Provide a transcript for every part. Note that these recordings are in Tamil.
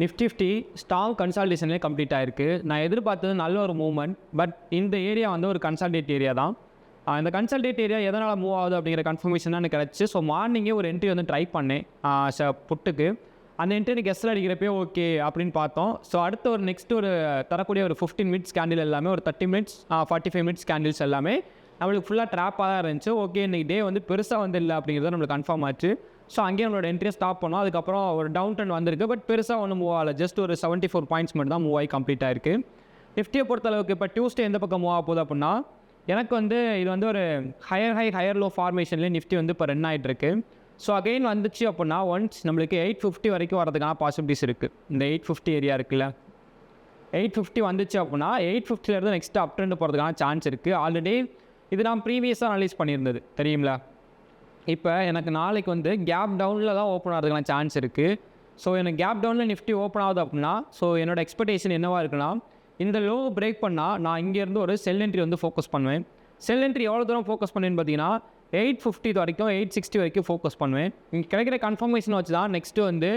நிஃப்டி 50 ஸ்ட்ராங் கன்சால்டேஷன்லேயே கம்ப்ளீட் ஆயிருக்கு. நான் எதிர்பார்த்தது நல்ல ஒரு மூவ்மெண்ட். பட் இந்த ஏரியா வந்து ஒரு கன்சால்டேட் ஏரியா தான். இந்த கன்சால்டேட் ஏரியா எதனால் மூவ் ஆகுது அப்படிங்கிற கன்ஃபர்மேஷன் தான் எனக்கு கிடச்சி. ஸோ மார்னிங்கே ஒரு என்ட்ரி வந்து ட்ரை பண்ணேன் புட்டுக்கு. அந்த என்ட்ரி எனக்கு எஸ்எல் அடிக்கிறப்பே ஓகே அப்படின்னு பார்த்தோம். ஸோ அடுத்து ஒரு நெக்ஸ்ட் ஒரு தரக்கூடிய ஒரு 15 மினிட்ஸ் கேண்டில் எல்லாமே ஒரு 30 மினிட்ஸ் 45 மினிட்ஸ் கேண்டில்ஸ் எல்லாமே நம்மளுக்கு ஃபுல்லாக ட்ராப்பாக தான் இருந்துச்சு. ஓகே இன்றைக்கி டே வந்து பெருசாக வந்து இல்லை அப்படிங்கிறது நம்மளுக்கு கன்ஃபார்ம் ஆச்சு. ஸோ அங்கேயே நம்மளோட என்ட்ரியை ஸ்டாப் பண்ணோம். அதுக்கப்புறம் ஒரு டவுன் ட்ரெண்ட் வந்திருக்கு. பட் பெருசாக ஒன்றும் மூவ் ஆகலை. ஜஸ்ட் ஒரு 74 பாயிண்ட்ஸ் மட்டும் தான் மூவ் ஆகி கம்ப்ளீட் ஆயிருக்கு. நிஃப்டியை பொறுத்தளவுக்கு இப்போ டியூஸ்டே எந்த பக்கம் மூவ் ஆக போகுது அப்படின்னா, எனக்கு வந்து இது வந்து ஒரு ஹையர் லோ ஃபார்மேஷன்லேயே நிஃப்டி வந்து இப்போ ரன் ஆகிட்டு இருக்கு. ஸோ அகெயின் வந்துச்சு அப்படின்னா ஒன்ஸ் நம்மளுக்கு 850 வரைக்கும் வரதுக்கான பாசிபிலிட்டிஸ் இருக்குது. இந்த 850 ஏரியா இருக்குல்ல, 850 வந்துச்சு அப்படின்னா 850லேருந்து நெக்ஸ்ட் அப் ட்ரெண்ட் போகிறதுக்கான சான்ஸ் இருக்குது. ஆல்ரெடி இது நான் ப்ரீவியஸாக அனலைஸ் பண்ணியிருந்தது தெரியுங்களா. இப்போ எனக்கு நாளைக்கு வந்து கேப் டவுனில் தான் ஓப்பன் ஆகிறதுக்கான சான்ஸ் இருக்குது. ஸோ எனக்கு கேப் டவுனில் நிஃப்டி ஓப்பன் ஆகுது அப்படின்னா, ஸோ என்னோடய எக்ஸ்பெக்டேஷன் என்னவாக இருக்குன்னா, இந்த லோ பிரேக் பண்ணால் நான் இங்கேருந்து ஒரு செல் என்ட்ரி வந்து ஃபோக்கஸ் பண்ணுவேன். செல் என்ட்ரி எவ்வளோ தூரம் ஃபோக்கஸ் பண்ணுவேன்னு பார்த்தீங்கன்னா 850 வரைக்கும் 860 வரைக்கும் ஃபோக்கஸ் பண்ணுவேன். இங்கே கிடைக்கிற கன்ஃபர்மேஷன் வச்சு தான் நெக்ஸ்ட்டு வந்து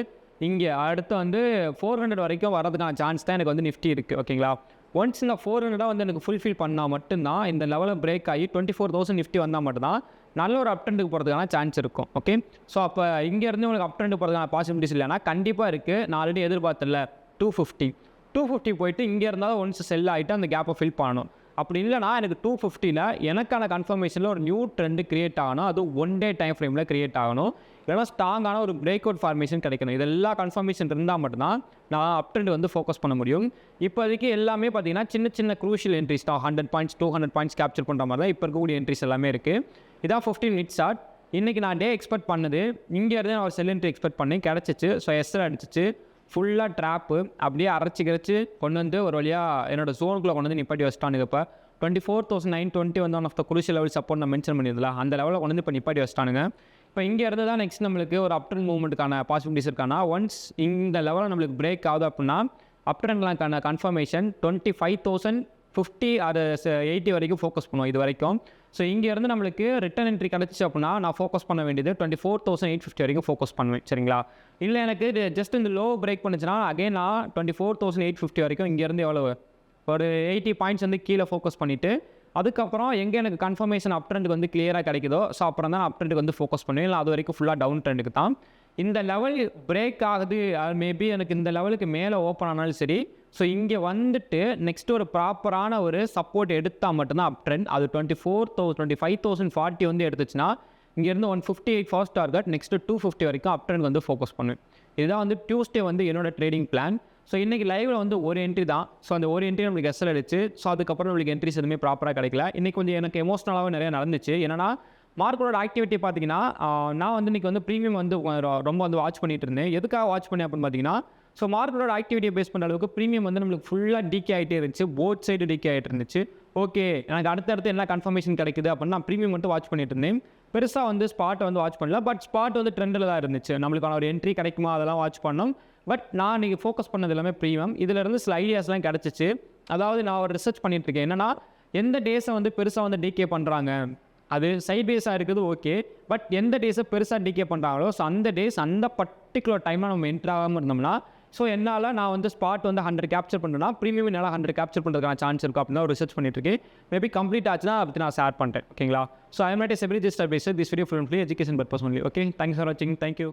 இங்கே அடுத்து வந்து 400 வரைக்கும் வரதுக்கான சான்ஸ் தான் எனக்கு வந்து நிஃப்டி இருக்குது. ஓகேங்களா. ஒன்ஸ் இந்த 400 வந்து எனக்கு ஃபுல்ஃபில் பண்ணால் மட்டும்தான் இந்த லெவலில் பிரேக் ஆகி 24,000 நிஃப்டி வந்தால் மட்டும்தான் நல்ல ஒரு அப் ட்ரெண்டுக்கு போகிறதுக்கான சான்ஸ் இருக்கும். ஓகே. ஸோ அப்போ இங்கேருந்து உங்களுக்கு அப் ட்ரெண்டு போகிறதுக்கான பாசிபிலிட்டிஸ் இல்லைனா கண்டிப்பாக இருக்குது. நான் ஆல்ரெடி எதிர்பார்த்தல 250 போயிட்டு இங்கே இருந்தால் ஒன்ஸ் செல் ஆகிட்டு அந்த கேப்பை ஃபில் பண்ணணும். அப்படி இல்லைனா எனக்கு 250ல் எனக்கான கன்ஃபர்மேஷனில் ஒரு நியூ ட்ரெண்டு க்ரியேட் ஆகணும். அது 1 டே டைம் ஃப்ரேமில் க்ரியேட் ஆகணும். இல்லைனா ஸ்ட்ராங்கான ஒரு பிரேக் அவுட் ஃபார்மேஷன் கிடைக்கணும். இதெல்லாம் கன்ஃபர்மேஷன் இருந்தால் மட்டும்தான் நான் அப் ட்ரெண்ட் வந்து ஃபோக்கஸ் பண்ண முடியும். இப்போதைக்கு எல்லாமே பார்த்தீங்கன்னா சின்ன க்ரூஷியல் என்ட்ரிஸ் தான். 100 பாயிண்ட்ஸ் 200 பாயிண்ட்ஸ் கேப்சர் பண்ணுற மாதிரி தான் இப்போ இருக்கக்கூடிய என்ட்ரிஸ் எல்லாமே இருக்குது. இதான் 15 மினிட்ஸ் ஷார்ட். இன்றைக்கி நான் டே எக்ஸ்பெக்ட் பண்ணது இங்கேருந்து நான் ஒரு செல் என்ட்ரி எக்ஸ்பெக்ட் பண்ணி கிடச்சிச்சு. ஸோ எஸ்எல் அடிச்சிச்சு. ஃபுல்லாக ட்ராப்பு அப்படியே அரைச்சி கொண்டு வந்து ஒரு வழியாக என்னோடய ஜோனுக்குள்ளே கொண்டு வந்து நிப்பாட்டி வச்சிட்டானுங்க. இப்போ 24,920 வந்து one of the crucial level support நான் மென்ஷன் பண்ணியிருந்தல, அந்த லெவலில் கொண்டு வந்து இப்போ நிப்பாட்டி வச்சிட்டானுங்க. இப்போ இங்கே இருந்து தான் நெக்ஸ்ட் நம்மளுக்கு ஒரு அப் ட்ரெண்ட் மூவ்மெண்ட்டுக்கான பாசிபிலிட்டிஸ் இருக்கானா, ஒன்ஸ் இந்த லெவலில் நம்மளுக்கு பிரேக் ஆகுது அப்படின்னா அப் ட்ரெண்ட்லாக்கான கன்ஃபர்மேஷன் 25,050 அது 80 வரைக்கும் ஃபோக்கஸ் பண்ணுவோம் இது வரைக்கும். ஸோ இங்கேருந்து நம்மளுக்கு ரிட்டன் என்ட்ரி கிடச்சிச்சு அப்படின்னா நான் ஃபோக்கஸ் பண்ண வேண்டியது 24,850 வரைக்கும் ஃபோக்கஸ் பண்ணுவேன். சரிங்களா. இல்லை எனக்கு ஜஸ்ட் இந்த லோ பிரேக் பண்ணுச்சுன்னா அகைன் நான் 24,850 வரைக்கும் இங்கேருந்து எவ்வளோ ஒரு 80 பாயிண்ட்ஸ் வந்து கீழே ஃபோக்கஸ் பண்ணிவிட்டு அதுக்கப்புறம் எங்கே எனக்கு கன்ஃபர்மேஷன் அப் ட்ரெண்டுக்கு வந்து கிளியராக கிடைக்குதோ ஸோ அப்புறம் தான் அப் ட்ரெண்டுக்கு வந்து ஃபோக்கஸ் பண்ணுவேன். இல்லை அது வரைக்கும் ஃபுல்லாக டவுன் ட்ரெண்டுக்கு தான். இந்த லெவல் பிரேக் ஆகுது, மேபி எனக்கு இந்த லெவலுக்கு மேலே ஓப்பன் ஆனாலும் சரி. ஸோ இங்கே வந்துட்டு நெக்ஸ்ட்டு ஒரு ப்ராப்பரான ஒரு சப்போர்ட் எடுத்தால் மட்டும்தான் அப் ட்ரெண்ட். அது 25,040 வந்து எடுத்துச்சுன்னா இங்கேருந்து 158 ஃபர்ஸ்ட் டார்கெட், நெக்ஸ்ட்டு 250 வரைக்கும் அப் ட்ரெண்ட் வந்து ஃபோக்கஸ் பண்ணுவேன். இதுதான் வந்து டியூஸ்டே வந்து என்னோடய ட்ரேடிங் பிளான். ஸோ இன்றைக்கி லைவில் வந்து ஒரு என்ட்ரி தான். ஸோ அந்த ஒரு என்ட்ரி நம்மளுக்கு எஸ்எல் அடிச்சு. ஸோ அதுக்கப்புறம் நம்மளுக்கு என்ட்ரிஸ் எதுவுமே ப்ராப்பராக கிடைக்கல. இன்றைக்கி கொஞ்சம் எனக்கு எமோஷ்னலாகவும் நிறைய நடந்துச்சு. என்னன்னா மார்க்கெட்டோட ஆக்டிவிட்டி பார்த்தீங்கன்னா நான் வந்து இன்றைக்கி வந்து ப்ரீமியம் வந்து ரொம்ப வந்து வாட்ச் பண்ணிட்டு இருந்தேன். எதுக்காக வாட்ச் பண்ணேன் அப்படின்னு பார்த்தீங்கன்னா, ஸோ மார்க்கெட்டோட ஆக்டிவிட்டியை பேஸ் பண்ணுற அளவுக்கு ப்ரீமியம் வந்து நம்மளுக்கு ஃபுல்லாக டிகே ஆகிட்டே இருந்துச்சு. போத் சைடு டிகே ஆகிட்டு இருந்துச்சு. ஓகே எனக்கு அடுத்தடுத்து என்ன கன்ஃபர்மேஷன் கிடைக்குது அப்படின்னு நான் ப்ரீமியம் மட்டும் வாட்ச் பண்ணிட்டு இருந்தேன். பெருசாக வந்து ஸ்பாட்டை வந்து வாட்ச் பண்ணல. பட் ஸ்பாட் வந்து ட்ரெண்டில் தான் இருந்துச்சு. நம்மளுக்கான ஒரு என்ட்ரி கிடைக்குமா அதெல்லாம் வாட்ச் பண்ணோம். பட் நான் இன்றைக்கி ஃபோக்கஸ் பண்ணது எல்லாமே ப்ரீமியம். இதிலேருந்து சில ஐடியாஸ்லாம் கிடச்சிச்சு. அதாவது நான் ஒரு ரிசர்ச் பண்ணிகிட்ருக்கேன். என்னென்னா எந்த டேஸை வந்து பெருசாக வந்து டிகே பண்ணுறாங்க, அது சைட் பேஸாக இருக்குது ஓகே. பட் எந்த டேஸை பெருசாக டிகே பண்ணுறாங்களோ ஸோ அந்த டேஸ் அந்த பர்டிகுலர் டைமில் நம்ம என்ட்ரு ஆகாமல் இருந்தோம்னா ஸோ என்னால் நான் வந்து ஸ்பாட் வந்து 100 கேப்சர் பண்ணுறேன்னா ப்ரீமியம் என்னால் 100 கேப்சர் பண்ணுறதுக்கான சான்ஸ் இருக்கும் அப்படின்னு ஒரு ரிசர்ச் பண்ணிட்டுருக்கேன். மேபி கம்ப்ளீட் ஆச்சுன்னா அதை பற்றி நான் ஷேர் பண்ணுறேன். ஓகேங்களா. So I am not a SEBI registered base this video fully education purpose only. Okay, thanks for வாட்சிங். தேங்க்யூ.